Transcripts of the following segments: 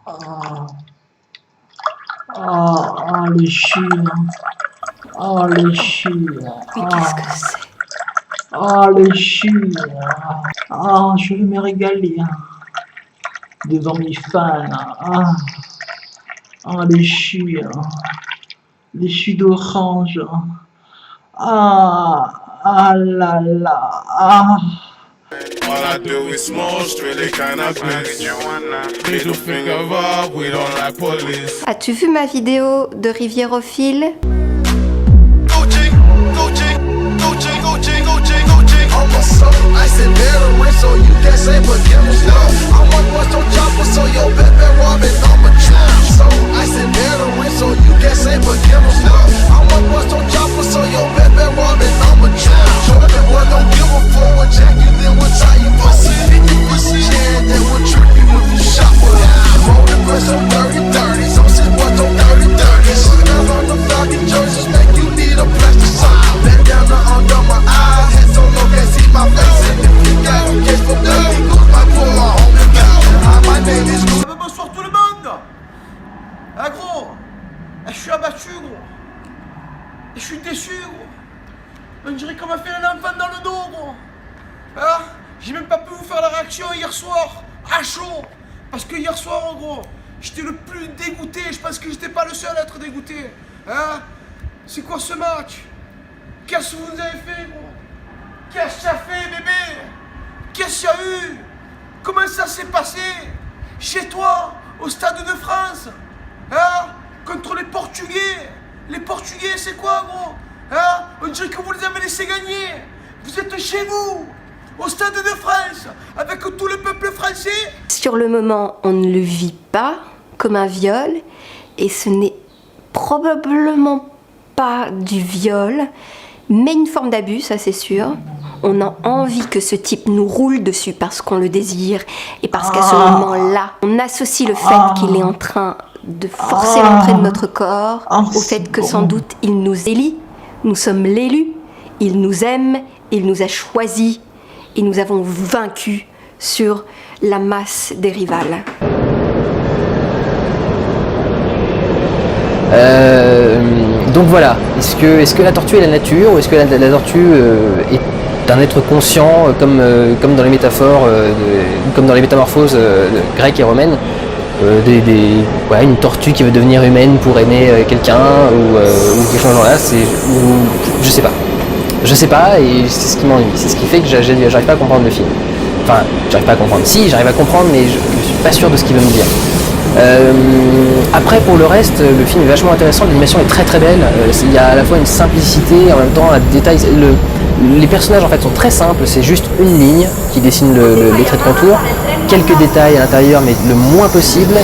Ah, les chiens. Ah, les chiens. Mais qu'est-ce que c'est? Ah, les chiens. Ah, je vais me régaler devant mes fans. Les chiens. Les chiens d'orange. Là là. All I do is smoke, strictly cannabis. Middle finger up, we don't like police. As-tu vu ma vidéo de Rivierophile? Gucci, Gucci, Gucci, Gucci, Gucci, Gucci. On my soul, ice and veteran, so you can't say but give me love. I'm one boy, so chopper, so your baby Robin, I'm a trap. So ice and veteran, so you can't say but give me love. I'm one boy, so chopper, so your baby Robin, I'm a trap. Show that boy don't give a fuck what Jack you then what tie you pussy. Yeah, that would trip you if you shot with her. Roll the press on dirty, dirty, so shit boy so dirty, dirty. Girls on the Falcon jerseys make you need a plastic sock. Back down the under my eyes, head so low can't see my face. And if you got a case for dirty, goose my pull my home and back. My name is Goose. Bonsoir tout le monde. Ah gros, je suis abattu gros. Je suis déçu gros. On dirait qu'on m'a fait un enfant dans le dos gros. J'ai même pas pu vous faire la réaction hier soir, à chaud. Parce que hier soir gros, j'étais le plus dégoûté. Je pense que j'étais pas le seul à être dégoûté. C'est quoi ce match? Qu'est-ce que vous nous avez fait gros? Qu'est-ce que ça fait bébé? Qu'est-ce qu'il y a eu? Comment ça s'est passé? Chez toi, au Stade de France, contre les Portugais. Les Portugais, c'est quoi, gros? On dirait que vous les avez laissés gagner. Vous êtes chez vous, au Stade de France, avec tout le peuple français. Sur le moment, on ne le vit pas comme un viol, et ce n'est probablement pas du viol, mais une forme d'abus, ça c'est sûr. On a envie que ce type nous roule dessus parce qu'on le désire et parce qu'à ce moment-là, on associe le fait qu'il est en train de forcer l'entrée de notre corps au fait que sans doute il nous élit, nous sommes l'élu, il nous aime, il nous a choisis et nous avons vaincu sur la masse des rivales. Donc voilà, est-ce que la tortue est la nature ou est-ce que la tortue est un être conscient comme dans les métaphores, comme dans les métamorphoses grecques et romaines, une tortue qui veut devenir humaine pour aimer quelqu'un ou quelque chose genre là, je sais pas et c'est ce qui m'ennuie, c'est ce qui fait que j'arrive pas à comprendre le film. Enfin, j'arrive pas à comprendre, si j'arrive à comprendre mais je suis pas sûr de ce qu'il veut me dire. Après pour le reste, le film est vachement intéressant, l'animation est très très belle, il y a à la fois une simplicité et en même temps un détail. Les personnages en fait sont très simples, c'est juste une ligne qui dessine les traits de contour, quelques détails à l'intérieur mais le moins possible.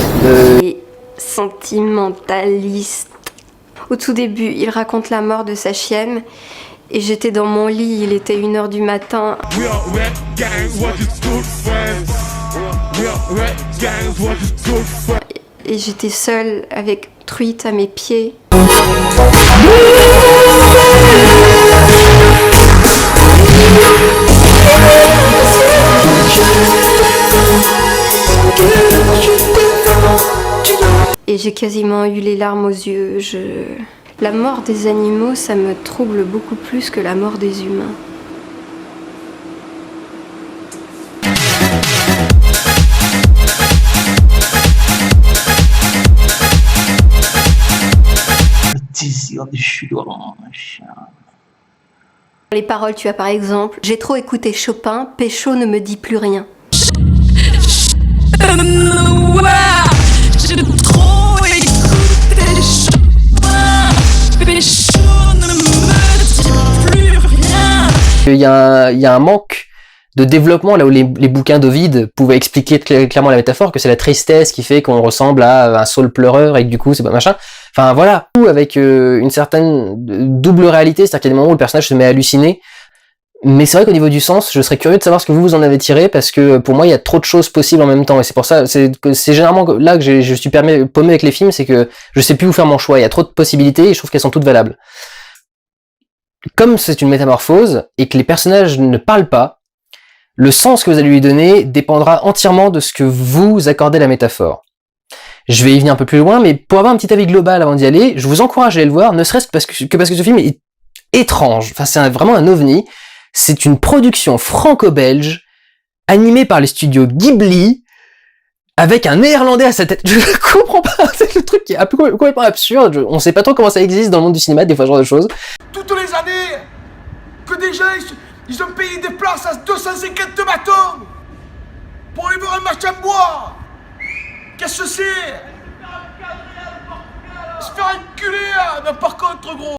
Et sentimentaliste. Au tout début, il raconte la mort de sa chienne et j'étais dans mon lit, il était 1h du matin. Et j'étais seule avec Truite à mes pieds. Et j'ai quasiment eu les larmes aux yeux. La mort des animaux, ça me trouble beaucoup plus que la mort des humains. Le désir des jus d'orange. Les paroles, tu as par exemple « J'ai trop écouté Chopin, Pécho ne me dit plus rien ». J'ai trop écouté Chopin, Pécho ne me dit plus rien. Il y a un manque de développement là où les bouquins d'Ovide pouvaient expliquer clairement la métaphore, que c'est la tristesse qui fait qu'on ressemble à un saule pleureur et que du coup c'est pas machin. Enfin voilà, avec une certaine double réalité, c'est-à-dire qu'il y a des moments où le personnage se met à halluciner. Mais c'est vrai qu'au niveau du sens, je serais curieux de savoir ce que vous en avez tiré, parce que pour moi il y a trop de choses possibles en même temps, et c'est pour ça, c'est généralement là que je suis paumé avec les films, c'est que je sais plus où faire mon choix, il y a trop de possibilités et je trouve qu'elles sont toutes valables. Comme c'est une métamorphose, et que les personnages ne parlent pas, le sens que vous allez lui donner dépendra entièrement de ce que vous accordez à la métaphore. Je vais y venir un peu plus loin, mais pour avoir un petit avis global avant d'y aller, je vous encourage à aller le voir, ne serait-ce que parce que ce film est étrange. Enfin, c'est vraiment un ovni. C'est une production franco-belge, animée par les studios Ghibli, avec un néerlandais à sa tête. Je ne comprends pas, c'est le truc qui est complètement absurde. On sait pas trop comment ça existe dans le monde du cinéma, des fois, ce genre de choses. Toutes les années, que des gens, ils ont payé des places à 250 bâtons pour aller voir un match en bois. Qu'est-ce que c'est? Se faire enculer, mais par contre, gros.